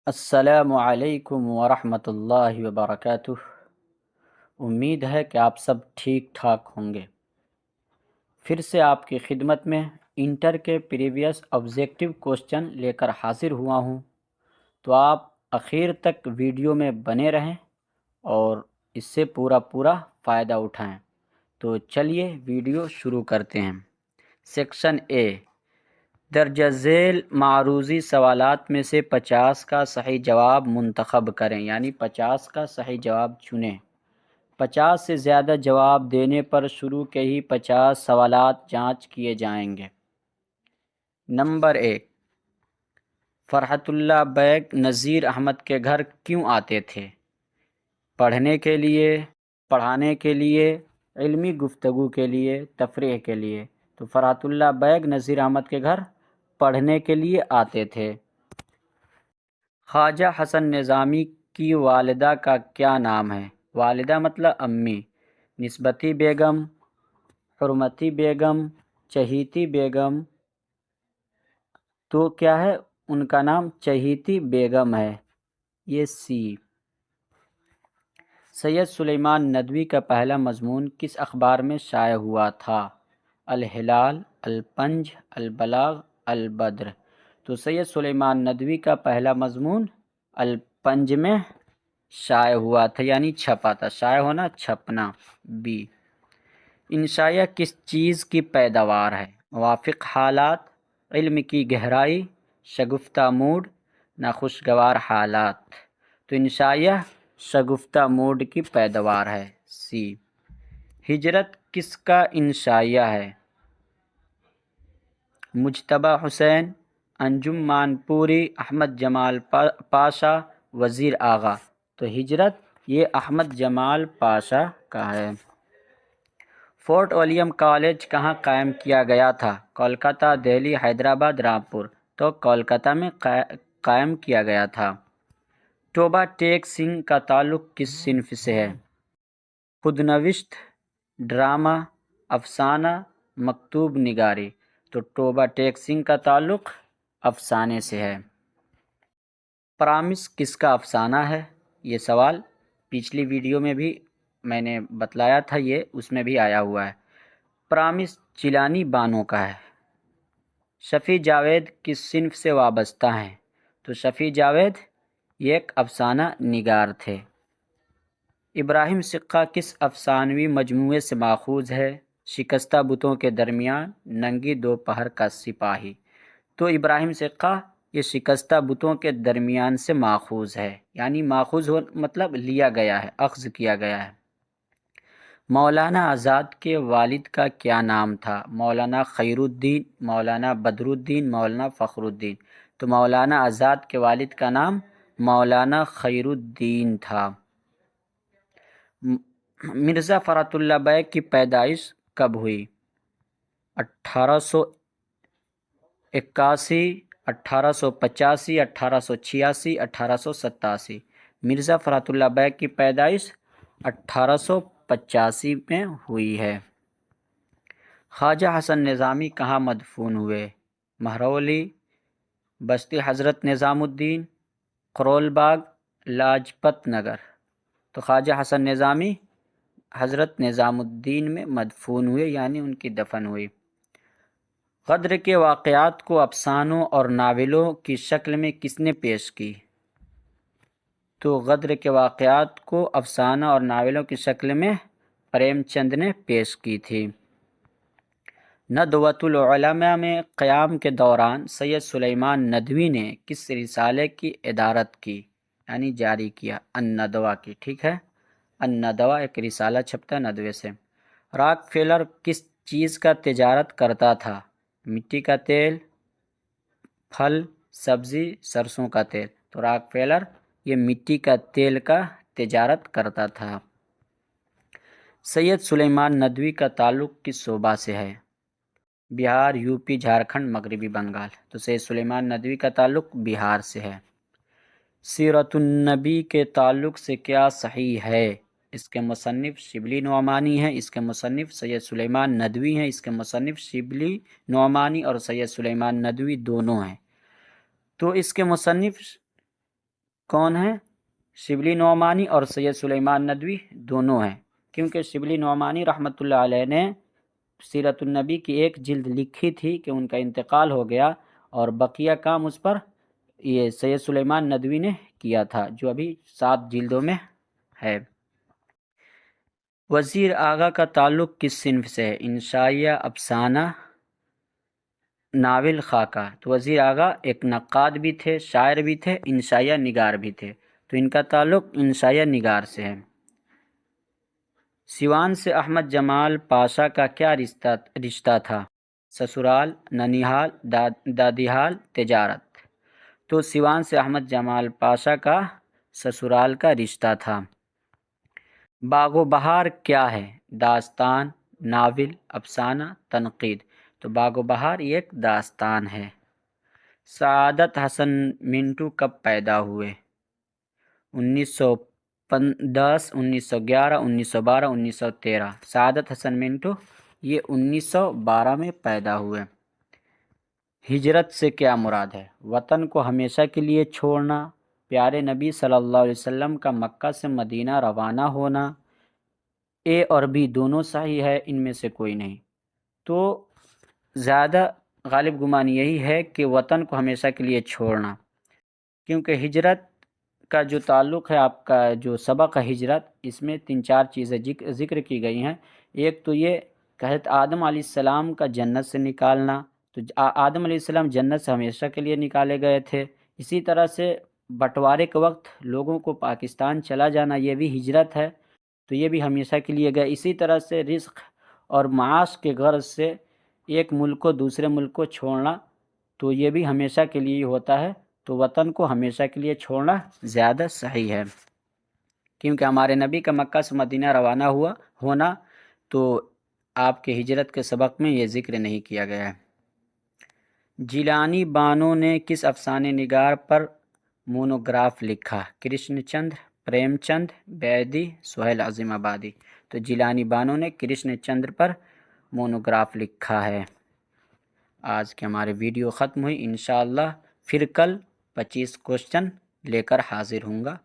السلام علیکم ورحمۃ اللہ وبرکاتہ۔ امید ہے کہ آپ سب ٹھیک ٹھاک ہوں گے۔ پھر سے آپ کی خدمت میں انٹر کے پریویس آبجیکٹیو کوشچن لے کر حاضر ہوا ہوں، تو آپ اخیر تک ویڈیو میں بنے رہیں اور اس سے پورا فائدہ اٹھائیں۔ تو چلیے ویڈیو شروع کرتے ہیں۔ سیکشن اے، درجہ ذیل معروضی سوالات میں سے 50 کا صحیح جواب منتخب کریں، یعنی 50 کا صحیح جواب چنیں۔ 50 سے زیادہ جواب دینے پر شروع کے ہی 50 سوالات جانچ کیے جائیں گے۔ نمبر 1، فرحت اللہ بیگ نذیر احمد کے گھر کیوں آتے تھے؟ پڑھنے کے لیے، پڑھانے کے لیے، علمی گفتگو کے لیے، تفریح کے لیے۔ تو فرحت اللہ بیگ نذیر احمد کے گھر پڑھنے کے لیے آتے تھے۔ خواجہ حسن نظامی کی والدہ کا کیا نام ہے؟ والدہ مطلب امی۔ نسبتی بیگم، حرمتی بیگم، چہیتی بیگم۔ تو کیا ہے ان کا نام؟ چہیتی بیگم ہے، یہ سی۔ سید سلیمان ندوی کا پہلا مضمون کس اخبار میں شائع ہوا تھا؟ الہلال، الپنج، البلاغ، البدر۔ تو سید سلیمان ندوی کا پہلا مضمون الپنج میں شائع ہوا تھا، یعنی چھپا تھا۔ شائع ہونا، چھپنا، بی۔ انشائیہ کس چیز کی پیداوار ہے؟ موافق حالات، علم کی گہرائی، شگفتہ موڈ، ناخوشگوار حالات۔ تو انشائیہ شگفتہ موڈ کی پیداوار ہے، سی۔ ہجرت کس کا انشائیہ ہے؟ مجتبیٰ حسین، انجم مانپوری، احمد جمال پاشا، وزیر آغا۔ تو ہجرت یہ احمد جمال پاشا کا ہے۔ فورٹ ولیم کالج کہاں قائم کیا گیا تھا؟ کولکتہ، دہلی، حیدرآباد، رامپور۔ تو کولکتہ میں قائم کیا گیا تھا۔ توبہ ٹیک سنگھ کا تعلق کس صنف سے ہے؟ خود نوشت، ڈرامہ، افسانہ، مکتوب نگاری۔ تو توبہ ٹیک سنگھ کا تعلق افسانے سے ہے۔ پرامس کس کا افسانہ ہے؟ یہ سوال پچھلی ویڈیو میں بھی میں نے بتلایا تھا، یہ اس میں بھی آیا ہوا ہے۔ پرامس چیلانی بانو کا ہے۔ شفیع جاوید کس صنف سے وابستہ ہیں؟ تو شفیع جاوید یہ ایک افسانہ نگار تھے۔ ابراہیم سقا کس افسانوی مجموعے سے ماخوذ ہے؟ شکستہ بتوں کے درمیان، ننگی دوپہر کا سپاہی۔ تو ابراہیم سقا یہ شکستہ بتوں کے درمیان سے ماخوذ ہے، یعنی ماخوذ مطلب لیا گیا ہے، اخذ کیا گیا ہے۔ مولانا آزاد کے والد کا کیا نام تھا؟ مولانا خیر الدین، مولانا بدر الدین، مولانا فخر الدین۔ تو مولانا آزاد کے والد کا نام مولانا خیر الدین تھا۔ مرزا فرحت اللہ بیگ کی پیدائش کب ہوئی؟ 1881، 1885، 1886، 1887۔ مرزا فرحت اللہ بیگ کی پیدائش 1885 میں ہوئی ہے۔ خواجہ حسن نظامی کہاں مدفون ہوئے؟ مہرولی، بستی حضرت نظام الدین، قرول باغ، لاجپت نگر۔ تو خواجہ حسن نظامی حضرت نظام الدین میں مدفون ہوئے، یعنی ان کی دفن ہوئی۔ غدر کے واقعات کو افسانوں اور ناولوں کی شکل میں کس نے پیش کی؟ تو غدر کے واقعات کو افسانہ اور ناولوں کی شکل میں پریم چند نے پیش کی تھی۔ ندوۃ العلماء میں قیام کے دوران سید سلیمان ندوی نے کس رسالے کی ادارت کی، یعنی جاری کیا؟ الندوہ کی، ٹھیک ہے۔ الندوہ ایک رسالہ چھپتا ہے ندوے سے۔ راک فیلر کس چیز کا تجارت کرتا تھا؟ مٹی کا تیل، پھل، سبزی، سرسوں کا تیل۔ تو راک فیلر یہ مٹی کا تیل کا تجارت کرتا تھا۔ سید سلیمان ندوی کا تعلق کس صوبہ سے ہے؟ بہار، یوپی، جھارکھنڈ، مغربی بنگال۔ تو سید سلیمان ندوی کا تعلق بہار سے ہے۔ سیرت النبی کے تعلق سے کیا صحیح ہے؟ اس کے مصنف شبلی نعمانی ہیں، اس کے مصنف سید سلیمان ندوی ہیں، اس کے مصنف شبلی نعمانی اور سید سلیمان ندوی دونوں ہیں۔ تو اس کے مصنف کون ہیں؟ شبلی نعمانی اور سید سلیمان ندوی دونوں ہیں، کیونکہ شبلی نعمانی رحمۃ اللہ علیہ نے سیرت النبی کی ایک جلد لکھی تھی کہ ان کا انتقال ہو گیا، اور بقیہ کام اس پر یہ سید سلیمان ندوی نے کیا تھا، جو ابھی 7 جلدوں میں ہے۔ وزیر آغا کا تعلق کس صنف سے ہے؟ انشائیہ، افسانہ، ناول، خاکہ۔ تو وزیر آغا ایک نقاد بھی تھے، شاعر بھی تھے، انشائیہ نگار بھی تھے، تو ان کا تعلق انشائیہ نگار سے ہے۔ سیوان سے احمد جمال پاشا کا کیا رشتہ تھا؟ سسرال، ننیحال، دادیحال، تجارت۔ تو سیوان سے احمد جمال پاشا کا سسرال کا رشتہ تھا۔ باغ و بہار کیا ہے؟ داستان، ناول، افسانہ، تنقید۔ تو باغ و بہار یہ ایک داستان ہے۔ سعادت حسن منٹو کب پیدا ہوئے؟ 1910، 1911، 1912، 1913۔ سعادت حسن منٹو یہ 1912 میں پیدا ہوئے۔ ہجرت سے کیا مراد ہے؟ وطن کو ہمیشہ کے لیے چھوڑنا، پیارے نبی صلی اللہ علیہ وسلم کا مکہ سے مدینہ روانہ ہونا۔ اے اور بی دونوں صحیح ہے، ان میں سے کوئی نہیں۔ تو زیادہ غالب گمان یہی ہے کہ وطن کو ہمیشہ کے لیے چھوڑنا، کیونکہ ہجرت کا جو تعلق ہے، آپ کا جو سبق ہے ہجرت، اس میں 3-4 چیزیں ذکر کی گئی ہیں۔ ایک تو یہ کہ حضرت آدم علیہ السلام کا جنت سے نکالنا، تو آدم علیہ السلام جنت سے ہمیشہ کے لیے نکالے گئے تھے۔ اسی طرح سے بٹوارے کے وقت لوگوں کو پاکستان چلا جانا، یہ بھی ہجرت ہے، تو یہ بھی ہمیشہ کے لیے گئے۔ اسی طرح سے رزق اور معاش کے غرض سے ایک ملک کو دوسرے ملک کو چھوڑنا، تو یہ بھی ہمیشہ کے لیے ہوتا ہے۔ تو وطن کو ہمیشہ کے لیے چھوڑنا زیادہ صحیح ہے، کیونکہ ہمارے نبی کا مکہ سے مدینہ روانہ ہونا تو آپ کے ہجرت کے سبق میں یہ ذکر نہیں کیا گیا ہے۔ جیلانی بانو نے کس افسانے نگار پر مونوگراف لکھا؟ کرشن چندر، پریم چند، بیدی، سہیل عظیم آبادی۔ تو جیلانی بانو نے کرشن چندر پر مونوگراف لکھا ہے۔ آج کے ہمارے ویڈیو ختم ہوئی، انشاءاللہ پھر کل 25 کوشچن لے کر حاضر ہوں گا۔